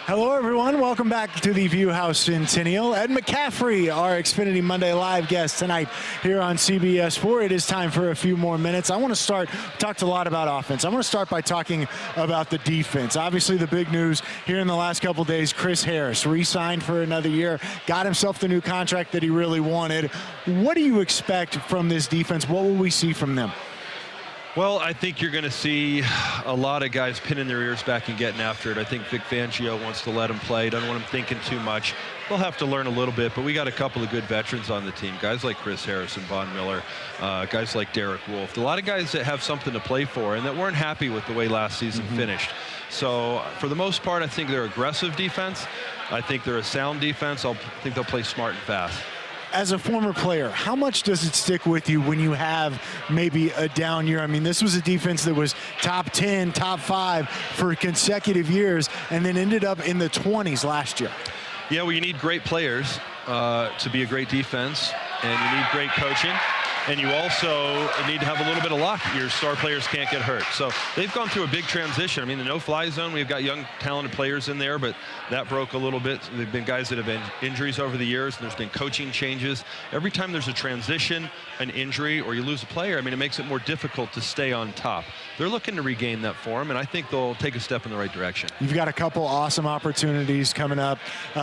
Hello, everyone. Welcome back to the View House Centennial. Ed McCaffrey, our Xfinity Monday Live guest tonight here on CBS 4. It is time for a few more minutes. I want to start, we talked a lot about offense. I want to start by talking about the defense. Obviously, the big news here in the last couple days, Chris Harris re-signed for another year, got himself the new contract that he really wanted. What do you expect from this defense? What will we see from them? Well, I think you're going to see a lot of guys pinning their ears back and getting after it. I think Vic Fangio wants to let them play. Doesn't want them thinking too much. They'll have to learn a little bit, but we got a couple of good veterans on the team. Guys like Chris Harris and Von Miller, guys like Derek Wolfe. A lot of guys that have something to play for and that weren't happy with the way last season finished. So for the most part, I think they're aggressive defense. I think they're a sound defense. I think they'll play smart and fast. As a former player, how much does it stick with you when you have maybe a down year? I mean, this was a defense that was top 10, top 5 for consecutive years and then ended up in the 20s last year. Yeah, well, you need great players to be a great defense, and you need great coaching. And you also need to have a little bit of luck. Your star players can't get hurt. So they've gone through a big transition. I mean, the no-fly zone, we've got young, talented players in there, but that broke a little bit. There've been guys that have been injuries over the years, and there's been coaching changes. Every time there's a transition, an injury, or you lose a player, I mean, it makes it more difficult to stay on top. They're looking to regain that form, and I think they'll take a step in the right direction. You've got a couple awesome opportunities coming up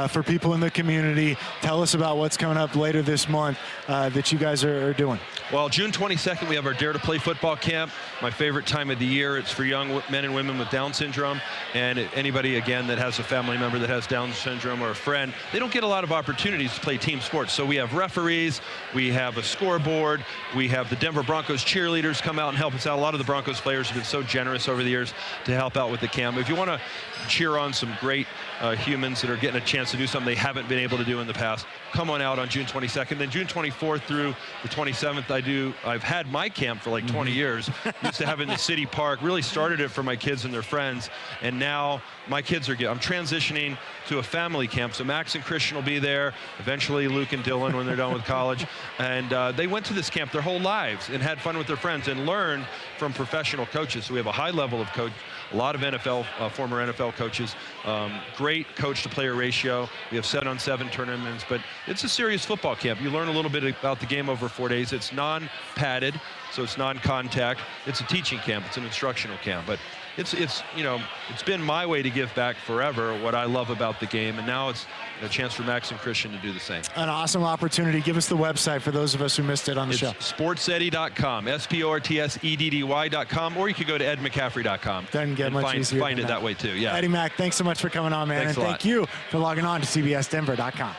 for people in the community. Tell us about what's coming up later this month that you guys are doing. Well, June 22nd, we have our Dare to Play football camp. My favorite time of the year. It's for young men and women with Down syndrome. And anybody, again, that has a family member that has Down syndrome or a friend, they don't get a lot of opportunities to play team sports. So we have referees, we have a scoreboard, we have the Denver Broncos cheerleaders come out and help us out. A lot of the Broncos players have been so generous over the years to help out with the camp. If you want to cheer on some great humans that are getting a chance to do something they haven't been able to do in the past, come on out on June 22nd. Then June 24th through the 27th, I've had my camp for like 20 years. Used to have it in the city park. Really started it for my kids and their friends. And now my kids I'm transitioning to a family camp. So Max and Christian will be there. Eventually Luke and Dylan when they're done with college. And they went to this camp their whole lives and had fun with their friends and learned from professional coaches. So we have a high level of coach, a lot of former NFL coaches, great coach-to-player ratio. We have 7-on-7 tournaments, but it's a serious football camp. You learn a little bit about the game over 4 days. It's non-padded, so it's non-contact. It's a teaching camp. It's an instructional camp, but it's been my way to give back forever what I love about the game, and now it's a chance for Max and Christian to do the same. An awesome opportunity. Give us the website for those of us who missed it on the show. Sportseddy.com, sportseddy.com, or you could go to edmccaffrey.com. Doesn't get much easier. Find it that way too. Yeah. Eddie Mack, thanks so much for coming on, man. Thanks and thank you for logging on to CBSDenver.com.